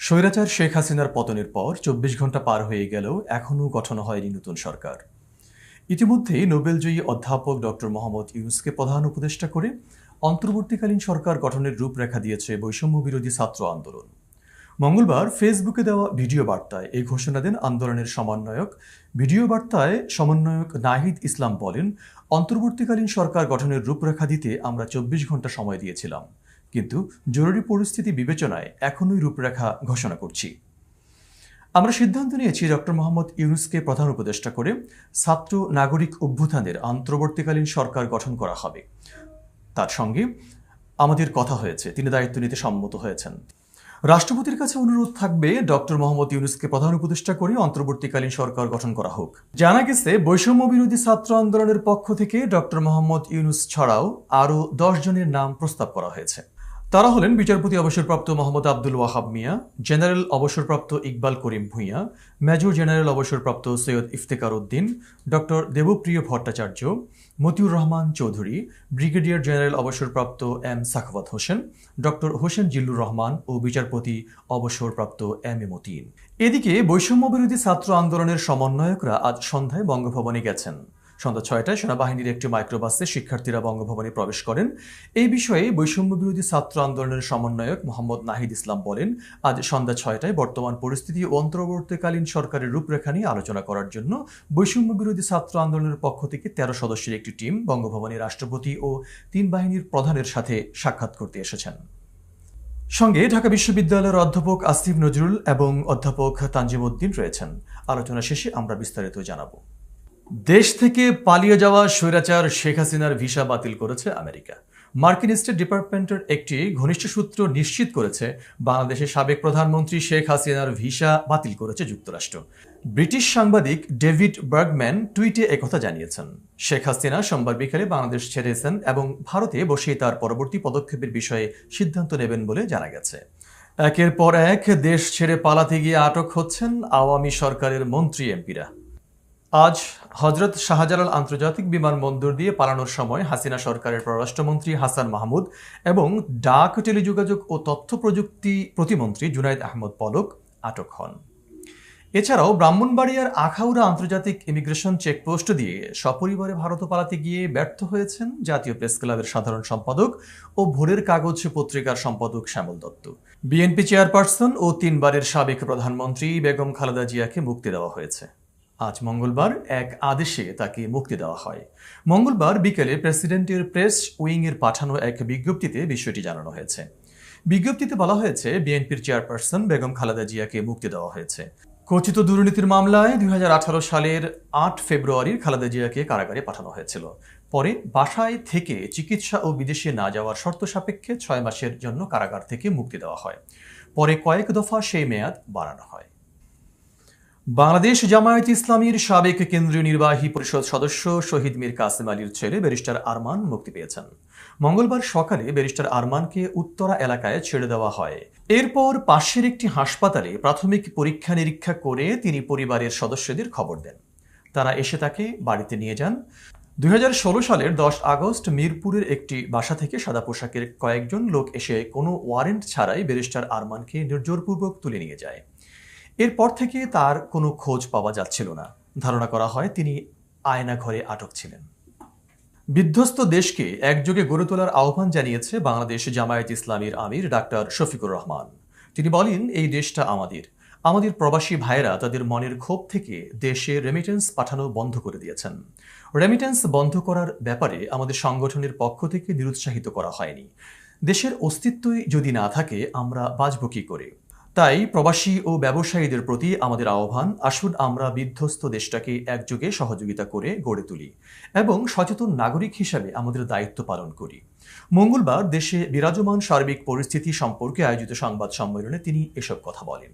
স্বৈরাচার শেখ হাসিনার পতনের পর ২৪ ঘণ্টা পার হয়ে গেলেও এখনও গঠন হয়নি নতুন সরকার। ইতিমধ্যেই নোবেলজয়ী অধ্যাপক ডক্টর মোহাম্মদ ইউনূসকে প্রধান উপদেষ্টা করে অন্তর্বর্তীকালীন সরকার গঠনের রূপরেখা দিয়েছে বৈষম্য বিরোধী ছাত্র আন্দোলন। মঙ্গলবার ফেসবুকে দেওয়া ভিডিও বার্তায় এই ঘোষণা দেন আন্দোলনের সমন্বয়ক। ভিডিও বার্তায় সমন্বয়ক নাহিদ ইসলাম বলেন, অন্তর্বর্তীকালীন সরকার গঠনের রূপরেখা দিতে আমরা ২৪ ঘণ্টা সময় দিয়েছিলাম, কিন্তু জরুরি পরিস্থিতি বিবেচনায় এখনই রূপরেখা ঘোষণা করছি। আমরা সিদ্ধান্ত নিয়েছি ডক্টর মোহাম্মদ ইউনূসকে প্রধান উপদেষ্টা করে ছাত্র নাগরিক অভ্যুত্থানের অন্তর্বর্তীকালীন সরকার গঠন করা হবে। তার সঙ্গে আমাদের কথা হয়েছে, তিনি দায়িত্ব নিতে সম্মত হয়েছেন। রাষ্ট্রপতির কাছে অনুরোধ থাকবে ডক্টর মোহাম্মদ ইউনূসকে প্রধান উপদেষ্টা করে অন্তর্বর্তীকালীন সরকার গঠন করা হোক। জানা গেছে, বৈষম্য বিরোধী ছাত্র আন্দোলনের পক্ষ থেকে ডক্টর মোহাম্মদ ইউনূস ছাড়াও আরও ১০ জনের নাম প্রস্তাব করা হয়েছে। তারা হলেন বিচারপতি অবসরপ্রাপ্ত মোহাম্মদ আব্দুল ওয়াহাব মিয়া, জেনারেল অবসরপ্রাপ্ত ইকবাল করিম ভূঁইয়া, মেজর জেনারেল অবসরপ্রাপ্ত Syed Iftekhar Uddin, doctor Debapriya Bhattacharya, Matiur Rahman Chowdhury, brigadier general অবসরপ্রাপ্ত এম সাখাওয়াত হোসেন, ডক্টর হোসেন জিল্লুর রহমান ও বিচারপতি অবসরপ্রাপ্ত এম এ মতিন। এদিকে বৈষম্য বিরোধী ছাত্র আন্দোলনের সমন্বয়করা আজ সন্ধ্যায় বঙ্গভবনে গেছেন। সন্ধ্যা ৬টায় সেনাবাহিনীর একটি মাইক্রোবাসে শিক্ষার্থীরা বঙ্গভবনে প্রবেশ করেন। এই বিষয়ে বৈষম্য বিরোধী ছাত্র আন্দোলনের সমন্বয়ক মোহাম্মদ নাহিদ ইসলাম বলেন, আজ সন্ধ্যা ৬টায় বর্তমান পরিস্থিতি ও অন্তর্বর্তীকালীন সরকারের রূপরেখা নিয়ে আলোচনা করার জন্য বৈষম্য বিরোধী ছাত্র আন্দোলনের পক্ষ থেকে ১৩ সদস্যের একটি টিম বঙ্গভবনে রাষ্ট্রপতি ও ৩ বাহিনীর প্রধানের সাথে সাক্ষাৎ করতে এসেছেন। সঙ্গে ঢাকা বিশ্ববিদ্যালয়ের অধ্যাপক আসিফ নজরুল এবং অধ্যাপক তানজিম উদ্দিন রয়েছেন। আলোচনা শেষে আমরা বিস্তারিত জানাবো। দেশ থেকে পালিয়ে যাওয়া স্বৈরাচার শেখ হাসিনার ভিসা বাতিল করেছে আমেরিকা। মার্কিন স্টেট ডিপার্টমেন্টের একটি ঘনিষ্ঠ সূত্র নিশ্চিত করেছে, বাংলাদেশের সাবেক প্রধানমন্ত্রী শেখ হাসিনার ভিসা বাতিল করেছে যুক্তরাষ্ট্র। ব্রিটিশ সাংবাদিক ডেভিড বার্গম্যান টুইটে একথা জানিয়েছেন। শেখ হাসিনা সোমবার বিকেলে বাংলাদেশ ছেড়েছেন এবং ভারতে বসেই তার পরবর্তী পদক্ষেপের বিষয়ে সিদ্ধান্ত নেবেন বলে জানা গেছে। একের পর এক দেশ ছেড়ে পালাতে গিয়ে আটক হচ্ছেন আওয়ামী সরকারের মন্ত্রী এমপিরা। আজ হজরত শাহজালাল আন্তর্জাতিক বিমানবন্দর দিয়ে পালানোর সময় হাসিনা সরকারের পররাষ্ট্রমন্ত্রী হাসান মাহমুদ এবং ডাক, টেলিযোগাযোগ ও তথ্য প্রযুক্তি প্রতিমন্ত্রী জুনাইদ আহমদ পলক আটক হন। এছাড়াও ব্রাহ্মণবাড়িয়ার আখাউড়া আন্তর্জাতিক ইমিগ্রেশন চেকপোস্ট দিয়ে সপরিবারে ভারত পালাতে গিয়ে ব্যর্থ হয়েছেন জাতীয় প্রেস ক্লাবের সাধারণ সম্পাদক ও ভোরের কাগজ পত্রিকার সম্পাদক শ্যামল দত্ত। বিএনপি চেয়ারপারসন ও ৩ বারের সাবেক প্রধানমন্ত্রী বেগম খালেদা জিয়াকে মুক্তি দেওয়া হয়েছে। আজ মঙ্গলবার এক আদেশে তাকে মুক্তি দেওয়া হয়। মঙ্গলবার বিকেলে প্রেসিডেন্টের প্রেস উইংয়ের পাঠানো এক বিজ্ঞপ্তিতে বিষয়টি জানানো হয়েছে। বিজ্ঞপ্তিতে বলা হয়েছে, বিএনপির চেয়ারপারসন বেগম খালেদা জিয়াকে মুক্তি দেওয়া হয়েছে। কথিত দুর্নীতির মামলায় ২০১৮ সালের ৮ ফেব্রুয়ারি খালেদা জিয়াকে কারাগারে পাঠানো হয়েছিল। পরে বাসায় থেকে চিকিৎসা ও বিদেশে না যাওয়ার শর্ত সাপেক্ষে ৬ মাসের জন্য কারাগার থেকে মুক্তি দেওয়া হয়। পরে কয়েক দফা সেই মেয়াদ বাড়ানো হয়। বাংলাদেশ জামায়াতে ইসলামীর সাবেক কেন্দ্রীয় নির্বাহী পরিষদ সদস্য শহীদ মীর কাসেম আলীর ছেলে ব্যারিস্টার আরমান মুক্তি পেয়েছেন। মঙ্গলবার সকালে ব্যারিস্টার আরমানকে উত্তরা এলাকায় ছেড়ে দেওয়া হয়। এরপর পাশের একটি হাসপাতালে প্রাথমিক পরীক্ষা নিরীক্ষা করে তিনি পরিবারের সদস্যদের খবর দেন। তারা এসে তাকে বাড়িতে নিয়ে যান। ২০১৬ সালের ১০ আগস্ট মিরপুরের একটি বাসা থেকে সাদা পোশাকের কয়েকজন লোক এসে কোনো ওয়ারেন্ট ছাড়াই ব্যারিস্টার আরমানকে নির্জোরপূর্বক তুলে নিয়ে যায়। এরপর থেকে তার কোনো খোঁজ পাওয়া যাচ্ছিল না। ধারণা করা হয় তিনি আয়না ঘরে আটক ছিলেন। বিধ্বস্ত দেশকে একযোগে গড়ে তোলার আহ্বান জানিয়েছে বাংলাদেশ জামায়াতে ইসলামীর আমির ডাক্তার শফিকুর রহমান। তিনি বলেন, এই দেশটা আমাদের প্রবাসী ভাইয়েরা তাদের মনের ক্ষোভ থেকে দেশে রেমিটেন্স পাঠানো বন্ধ করে দিয়েছেন। রেমিটেন্স বন্ধ করার ব্যাপারে আমাদের সংগঠনের পক্ষ থেকে নিরুৎসাহিত করা হয়নি। দেশের অস্তিত্বই যদি না থাকে আমরা বাঁচব কি করে? তাই প্রবাসী ও ব্যবসায়ীদের প্রতি আমাদের আহ্বান, আসুন আমরা বিধ্বস্ত দেশটাকে একযোগে সহযোগিতা করে গড়ে তুলি এবং সচেতন নাগরিক হিসাবে আমাদের দায়িত্ব পালন করি। মঙ্গলবার দেশে বিরাজমান সার্বিক পরিস্থিতি সম্পর্কে আয়োজিত সংবাদ সম্মেলনে তিনি এসব কথা বলেন।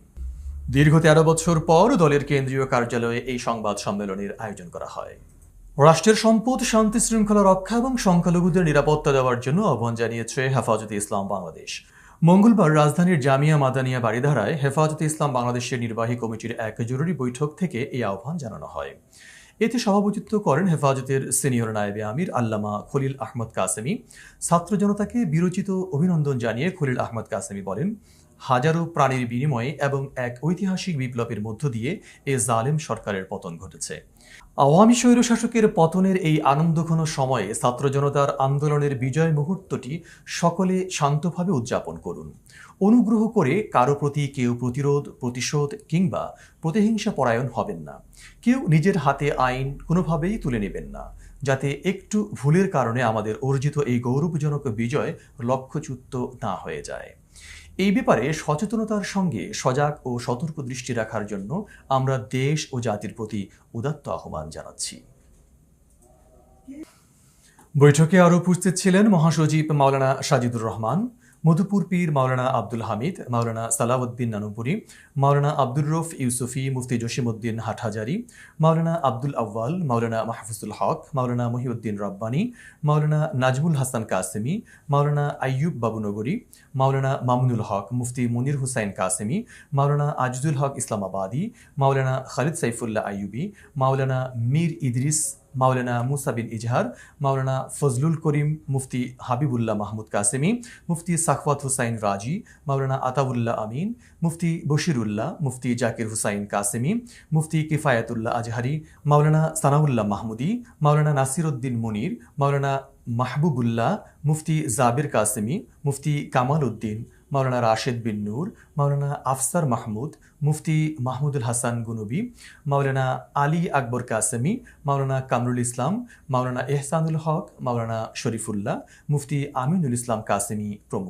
দীর্ঘ ১৩ বছর পর দলের কেন্দ্রীয় কার্যালয়ে এই সংবাদ সম্মেলনের আয়োজন করা হয়। রাষ্ট্রের সম্পদ, শান্তি শৃঙ্খলা রক্ষা এবং সংখ্যালঘুদের নিরাপত্তা দেওয়ার জন্য আহ্বান জানিয়েছে হেফাজতে ইসলাম বাংলাদেশ। মঙ্গলবার রাজধানীর জামিয়া মাদানিয়া বাড়িধারায় হেফাজতে ইসলাম বাংলাদেশের নির্বাহী কমিটির এক জরুরি বৈঠক থেকে এই আহ্বান জানানো হয়। এতে সভাপতিত্ব করেন হেফাজতের সিনিয়র নায়েবে আমির আল্লামা খলিল আহমদ কাসেমি। ছাত্র জনতাকে বিরচিত অভিনন্দন জানিয়ে খলিল আহমদ কাসেমি বলেন, হাজারো প্রাণীর বিনিময়ে এবং এক ঐতিহাসিক বিপ্লবের মধ্য দিয়ে এ জালেম সরকারের পতন ঘটেছে। আওয়ামী স্বৈরশাসকের পতনের এই আনন্দঘন সময়ে ছাত্র জনতার আন্দোলনের বিজয় মুহূর্তটি সকলে শান্তভাবে উদযাপন করুন। অনুগ্রহ করে কারো প্রতি কেউ প্রতিরোধ, প্রতিশোধ কিংবা প্রতিহিংসা পরায়ণ হবেন না। কেউ নিজের হাতে আইন কোনোভাবেই তুলে নেবেন না, যাতে একটু ভুলের কারণে আমাদের অর্জিত এই গৌরবজনক বিজয় লক্ষ্যচ্যুত না হয়ে যায়। এই ব্যাপারে সচেতনতার সঙ্গে সজাগ ও সতর্ক দৃষ্টি রাখার জন্য আমরা দেশ ও জাতির প্রতি উদাত্ত আহ্বান জানাচ্ছি। বৈঠকে আরও উপস্থিত ছিলেন মহাসচিব মাওলানা সাজিদুর রহমান, মধুপুর পীর মাওলানা আব্দুল হামিদ, মাওলানা সালাউদ্দিন নানুপুরি, মাওলানা আব্দুর রউফ ইউসুফি, মুফতি জসিমউদ্দিন হাটহাজারী, মাওলানা আব্দুল আউয়াল, মাওলানা মাহফুজুল হক, মাওলানা মহিউদ্দিন রব্বানী, মাওলানা নাজমুল হাসান কাসেমি, মাওলানা আইয়ুব বাবুনগরী, মাওলানা মামুনুল হক, মুফতি মুনির হুসাইন কাসেমি, মাওলানা আজিজুল হক ইসলামাবাদী, মাওলানা খালিদ সাইফুল্লাহ আইয়ুবী, মাওলানা মীর ইদ্রিস, মাওলানা মুসা বিন ইজহার, মাওলানা ফজলুল করিম, মুফতি হাবিবুল্লাহ মাহমুদ কাসেমি, মুফতি সাখওয়াত হুসাইন রাজি, মাওলানা আতাউল্লাহ আমিন, মুফতি বশিরুল্লাহ, মুফতি জাকির হুসাইন কাসেমি, মুফতি কিফায়াতুল্লাহ আজহারি, মাওলানা সানাউল্লাহ মাহমুদি, মাওলানা নাসিরউদ্দিন মুনির, মাওলানা মাহবুবুল্লাহ, মুফতি জাবির কাসেমি, মুফতি কামাল উদ্দিন, মাওলানা রাশেদ বিন নূর, মাওলানা আফসার মাহমুদ, মুফতি মাহমুদুল হাসান গুনবী, মাওলানা আলী আকবর কাসেমি, মাওলানা কামরুল ইসলাম, মাওলানা এহসানুল হক, মাওলানা শরীফুল্লাহ, মুফতি আমিনুল ইসলাম কাসেমি প্রমুখ।